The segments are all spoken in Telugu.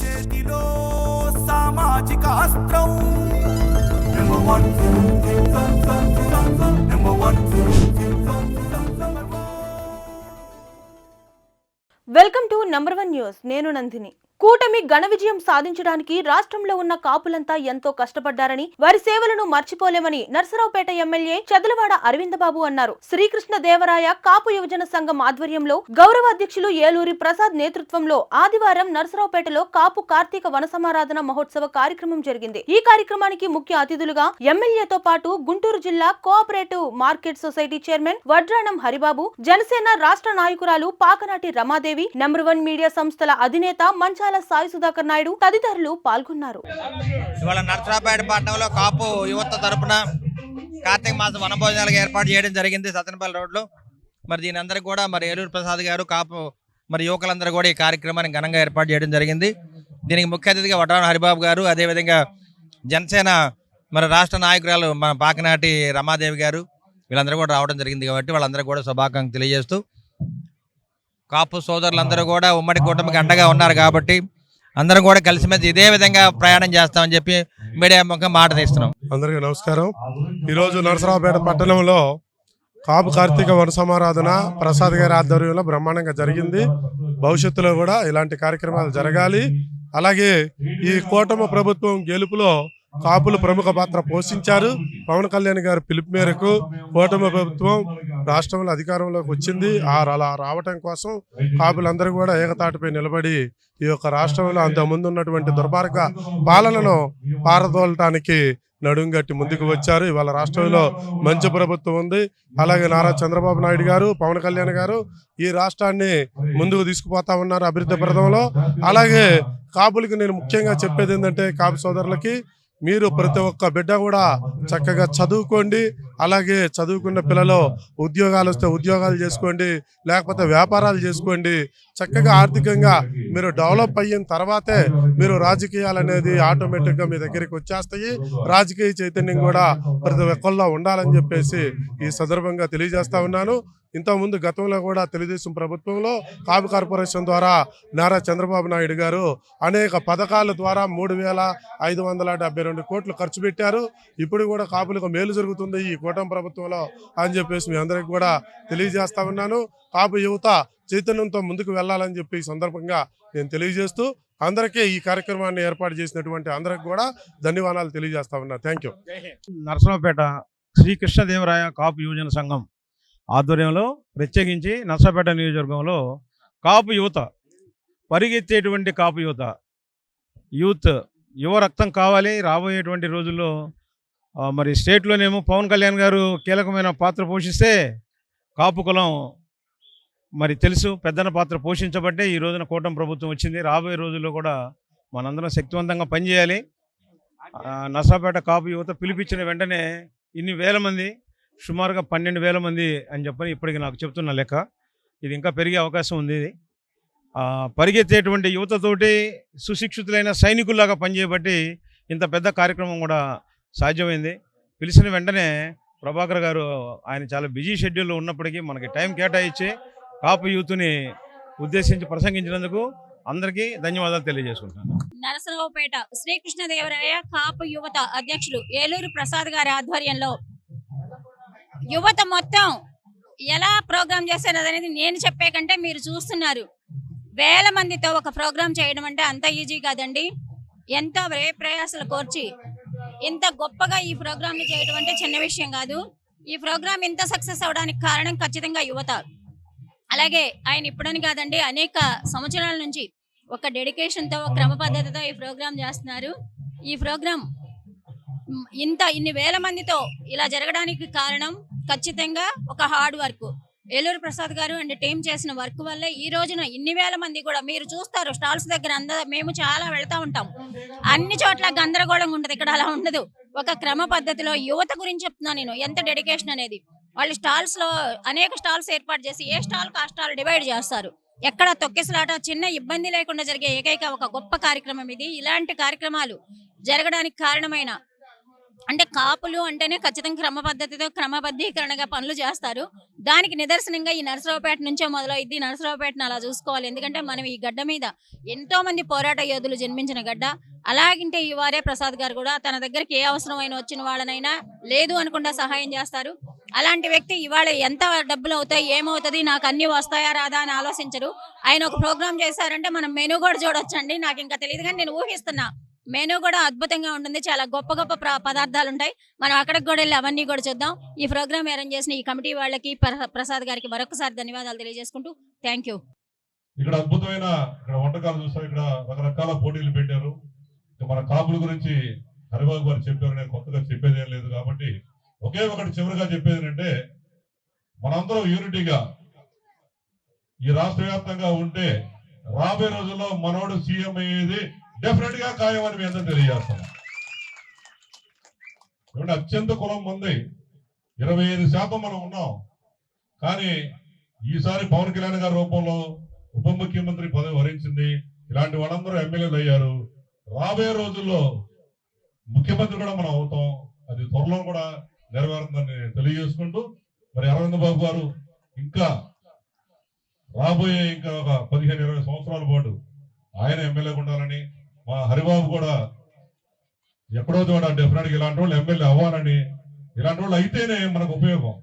చేతిలో సామాజిక అస్త్రం number 1 welcome to number 1 news. నేను నందిని. కూటమి ఘన విజయం సాధించడానికి రాష్ట్రంలో ఉన్న కాపులంతా ఎంతో కష్టపడ్డారని, వారి సేవలను మర్చిపోలేమని నర్సరావుపేట ఎమ్మెల్యే చదలవాడ అరవిందబాబు అన్నారు. శ్రీకృష్ణ దేవరాయ కాపు యువజన సంఘం ఆధ్వర్యంలో గౌరవ అధ్యక్షులు ఏలూరి ప్రసాద్ నేతృత్వంలో ఆదివారం నర్సరావుపేటలో కాపు కార్తీక వన సమారాధన మహోత్సవ కార్యక్రమం జరిగింది. ఈ కార్యక్రమానికి ముఖ్య అతిథులుగా ఎమ్మెల్యేతో పాటు గుంటూరు జిల్లా cooperative market society chairman Vadranam Haribabu, Janasena రాష్ట్ర నాయకురాలు పాకనాటి రమాదేవి, నంబర్ 1 మీడియా సంస్థల అధినేత మంచాల సాయి సుధాకర్ నాయుడు తదితరులు పాల్గొన్నారు. ఇవాళ నర్సరావుపేట పట్టణంలో కాపు యువత తరపున కార్తీక మాస వనభోజనాలకు ఏర్పాటు చేయడం జరిగింది సత్తెనపల్లి రోడ్లో. మరి దీని అందరికీ కూడా మరి ఏలూరు ప్రసాద్ గారు కాపు మరి యువకులందరూ కూడా ఈ కార్యక్రమాన్ని ఘనంగా ఏర్పాటు చేయడం జరిగింది. దీనికి ముఖ్య అతిథిగా వడ్రాణ హరిబాబు గారు, అదేవిధంగా జనసేన మరి రాష్ట్ర నాయకురాలు మన పాకనాటి రమాదేవి గారు వీళ్ళందరూ కూడా రావడం జరిగింది. కాబట్టి వాళ్ళందరూ కూడా శుభాకాంక్షలు తెలియజేస్తూ కాపు సోదరులందరూ కూడా ఉమ్మడి కూటమికి అండగా ఉన్నారు కాబట్టి అందరం కూడా కలిసిమెలిసి ఇదే విధంగా ప్రయాణం చేస్తామని చెప్పి మీడియా ముఖం మాట తీస్తున్నాం. అందరికీ నమస్కారం. ఈరోజు నరసరావుపేట పట్టణంలో కాపు కార్తీక వన సమారాధన ప్రసాద్ గారి ఆధ్వర్యంలో బ్రహ్మాండంగా జరిగింది. భవిష్యత్తులో కూడా ఇలాంటి కార్యక్రమాలు జరగాలి. అలాగే ఈ కూటమి ప్రభుత్వం గెలుపులో కాపులు ప్రముఖ పాత్ర పోషించారు. పవన్ కళ్యాణ్ గారి పిలుపు మేరకు కూటమి ప్రభుత్వం రాష్ట్రంలో అధికారంలోకి వచ్చింది. అలా రావటం కోసం కాపులందరూ కూడా ఏకతాటిపై నిలబడి ఈ యొక్క రాష్ట్రంలో అంతకుముందు ఉన్నటువంటి దుర్మార్గ పాలనను పారదోలటానికి నడుంగట్టి ముందుకు వచ్చారు. ఇవాళ రాష్ట్రంలో మంచి ప్రభుత్వం ఉంది. అలాగే నారా చంద్రబాబు నాయుడు గారు, పవన్ కళ్యాణ్ గారు ఈ రాష్ట్రాన్ని ముందుకు తీసుకుపోతా ఉన్నారు అభివృద్ధి పథంలో. అలాగే కాపులకి నేను ముఖ్యంగా చెప్పేది ఏంటంటే, కాపు సోదరులకి మీరు ప్రతి ఒక్క బిడ్డ కూడా చక్కగా చదువుకోండి. అలాగే చదువుకున్న పిల్లలు ఉద్యోగాలు వస్తే ఉద్యోగాలు చేసుకోండి, లేకపోతే వ్యాపారాలు చేసుకోండి. చక్కగా ఆర్థికంగా మీరు డెవలప్ అయిన తర్వాతే మీరు రాజకీయాలు అనేది ఆటోమేటిక్గా మీ దగ్గరికి వచ్చేస్తాయి. రాజకీయ చైతన్యం కూడా ప్రతి ఒక్కళ్ళలో ఉండాలని చెప్పేసి ఈ సందర్భంగా తెలియజేస్తా ఉన్నాను. ఇంతకుముందు గతంలో కూడా తెలుగుదేశం ప్రభుత్వంలో కాపు కార్పొరేషన్ ద్వారా నారా చంద్రబాబు నాయుడు గారు అనేక పథకాల ద్వారా 3,572 కోట్లు ఖర్చు పెట్టారు. ఇప్పుడు కూడా కాపులకు మేలు జరుగుతుంది ఈ కూటమి ప్రభుత్వంలో అని చెప్పేసి మీ అందరికి కూడా తెలియజేస్తా ఉన్నాను. కాపు యువత చైతన్యంతో ముందుకు వెళ్ళాలని చెప్పి ఈ సందర్భంగా నేను తెలియజేస్తూ అందరికీ ఈ కార్యక్రమాన్ని ఏర్పాటు చేసినటువంటి అందరికి కూడా ధన్యవాదాలు తెలియజేస్తా ఉన్నా. Thank you. నరసరావుపేట శ్రీకృష్ణదేవరాయ కాపు యువజన సంఘం ఆధ్వర్యంలో ప్రత్యేకించి నర్సరావుపేట నియోజకవర్గంలో కాపు యువత, పరిగెత్తేటువంటి కాపు యువ రక్తం కావాలి. రాబోయేటువంటి రోజుల్లో మరి స్టేట్లోనేమో పవన్ కళ్యాణ్ గారు కీలకమైన పాత్ర పోషిస్తే కాపు కులం మరి తెలుసు పెద్దన పాత్ర పోషించబట్టే ఈ రోజున కూటమి ప్రభుత్వం వచ్చింది. రాబోయే రోజుల్లో కూడా మనందరం శక్తివంతంగా పనిచేయాలి. నర్సరావుపేట కాపు యువత పిలిపించిన వెంటనే ఇన్ని వేల మంది, సుమారుగా 12,000 మంది అని చెప్పని ఇప్పటికి నాకు చెప్తున్న లెక్క. ఇది ఇంకా పెరిగే అవకాశం ఉంది. పరిగెత్తేటువంటి యువతతోటి సుశిక్షితులైన సైనికుల్లాగా పనిచేయబట్టి ఇంత పెద్ద కార్యక్రమం కూడా సాధ్యమైంది. పిలిచిన వెంటనే ప్రభాకర్ గారు ఆయన చాలా బిజీ షెడ్యూల్లో ఉన్నప్పటికీ మనకి టైం కేటాయించి కాపు యూత్ని ఉద్దేశించి ప్రసంగించినందుకు అందరికీ ధన్యవాదాలు తెలియజేసుకుంటాను. నరసరావుపేట శ్రీకృష్ణదేవరాయ కాపు యువత అధ్యక్షులు ఏలూరు ప్రసాద్ గారి ఆధ్వర్యంలో యువత మొత్తం ఎలా ప్రోగ్రామ్ చేశారు అనేది నేను చెప్పే కంటే మీరు చూస్తున్నారు. వేల మందితో ఒక ప్రోగ్రామ్ చేయడం అంటే అంత ఈజీ కాదండి. ఎంతో ప్రయాసాలు కోర్చి ఇంత గొప్పగా ఈ ప్రోగ్రామ్ని చేయడం అంటే చిన్న విషయం కాదు. ఈ ప్రోగ్రామ్ ఇంత సక్సెస్ అవడానికి కారణం ఖచ్చితంగా యువత. అలాగే ఆయన ఇప్పుడని కాదండి, అనేక సంవత్సరాల నుంచి ఒక డెడికేషన్తో, ఒక క్రమ పద్ధతితో ఈ ప్రోగ్రామ్ చేస్తున్నారు. ఈ ప్రోగ్రామ్ ఇన్ని వేల మందితో ఇలా జరగడానికి కారణం ఖచ్చితంగా ఒక హార్డ్ వర్క్. ఏలూరు ప్రసాద్ గారు అండ్ టీం చేసిన వర్క్ వల్లే ఈ రోజున ఇన్ని వేల మంది కూడా మీరు చూస్తారు. స్టాల్స్ దగ్గర మేము చాలా వెళ్తా ఉంటాం, అన్ని చోట్ల గందరగోళంగా ఉంటుంది. ఇక్కడ అలా ఉండదు. ఒక క్రమ పద్ధతిలో యువత గురించి చెప్తున్నా నేను, ఎంత డెడికేషన్ అనేది. వాళ్ళు స్టాల్స్ లో అనేక స్టాల్స్ ఏర్పాటు చేసి ఏ స్టాల్ కు ఆ స్టాల్ డివైడ్ చేస్తారు. ఎక్కడ తొక్కిసలాట, చిన్న ఇబ్బంది లేకుండా జరిగే ఏకైక ఒక గొప్ప కార్యక్రమం ఇది. ఇలాంటి కార్యక్రమాలు జరగడానికి కారణమైన అంటే కాపులు అంటేనే ఖచ్చితంగా క్రమ పద్ధతితో క్రమబద్ధీకరణగా పనులు చేస్తారు. దానికి నిదర్శనంగా ఈ నరసరావుపేట నుంచే మొదలైద్ది. నరసరావుపేటను అలా చూసుకోవాలి. ఎందుకంటే మనం ఈ గడ్డ మీద ఎంతో మంది పోరాట యోధులు జన్మించిన గడ్డ. అలాగింటే ఈ వారే ప్రసాద్ గారు కూడా తన దగ్గరికి ఏ అవసరమైన వచ్చిన వాళ్ళనైనా లేదు అనకుండా సహాయం చేస్తారు. అలాంటి వ్యక్తి ఇవాళ ఎంత డబ్బులు అవుతాయి, ఏమవుతుంది, నాకు అన్ని వస్తాయా రాదా అని ఆలోచించరు. ఆయన ఒక ప్రోగ్రామ్ చేశారంటే మనం మెనూ కూడా చూడొచ్చండి. నాకు ఇంకా తెలియదు కానీ నేను ఊహిస్తున్నా మెనూ కూడా అద్భుతంగా ఉంటుంది. చాలా గొప్ప గొప్ప పదార్థాలు ఉంటాయి. మనం అక్కడికి కూడా వెళ్ళి అవన్నీ కూడా చూద్దాం. ఈ ప్రోగ్రామ్ అరేంజ్ చేసిన ఈ కమిటీ వాళ్ళకి ప్రసాద్ గారికి మరొకసారి ధన్యవాదాలు తెలియజేసుకుంటూ థ్యాంక్ యూ. ఇక్కడ అద్భుతమైన ఇక్కడ వంటకాలు చూస్తాం. ఇక్కడ రకరకాల పోటీలు పెట్టారు. మన కాపుల గురించి హరిబాబు గారు చెప్పారు. నేను కొత్తగా చెప్పేది ఏం లేదు కాబట్టి ఒకే ఒకటి చివరిగా చెప్పేది ఏంటంటే మనందరం యూనిటీగా ఈ రాష్ట్ర వ్యాప్తంగా ఉంటే రాబోయే రోజుల్లో మనోడు సీఎం అయ్యేది డెఫినెట్ గా ఖాయం అని మీ అందరూ తెలియజేస్తాం. ఏమంటే అత్యంత కులం మంది 25% మనం ఉన్నాం. కానీ ఈసారి పవన్ కళ్యాణ్ గారి రూపంలో ఉప ముఖ్యమంత్రి పదవి వరించింది. ఇలాంటి వాళ్ళందరూ ఎమ్మెల్యేలు అయ్యారు. రాబోయే రోజుల్లో ముఖ్యమంత్రి కూడా మనం అవుతాం. అది త్వరలో కూడా నెరవేరుతుందని తెలియజేసుకుంటూ మరి అరవింద్ బాబు గారు ఇంకా రాబోయే ఇంకా ఒక 15-20 సంవత్సరాల పాటు ఆయన ఎమ్మెల్యేగా ఉండాలని, మా హరిబాబు కూడా ఎక్కడో చోట డెఫినెట్ గా ఇలాంటి వాళ్ళు ఎమ్మెల్యే అవ్వాలని, ఇలాంటి వాళ్ళు అయితేనే మనకు ఉపయోగం.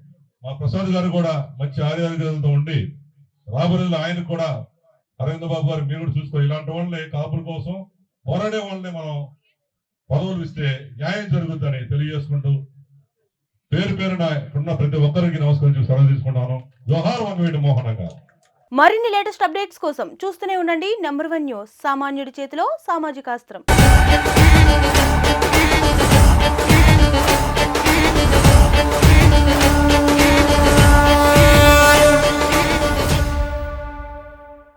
మా ప్రసాద్ గారు కూడా మంచి ఆరోగ్యాలతో ఉండి రాబోయే ఆయనకు కూడా అరవింద్ బాబు గారు మీరు కూడా చూసుకో, ఇలాంటి వాళ్ళని కాపుల కోసం పోరాడే వాళ్ళని మనం పదవులు ఇస్తే న్యాయం జరుగుతుందని తెలియజేసుకుంటూ పేరు పేరున ఉన్న ప్రతి ఒక్కరికి నమస్కరించి సెలవు తీసుకుంటాను. జోహార్ వంగవీటి మోహన్ గారు. మరిన్ని లేటెస్ట్ అప్డేట్స్ కోసం చూస్తూనే ఉండండి నంబర్ 1 న్యూస్. సామాన్యుడి చేతిలో సామాజికాస్త్రం.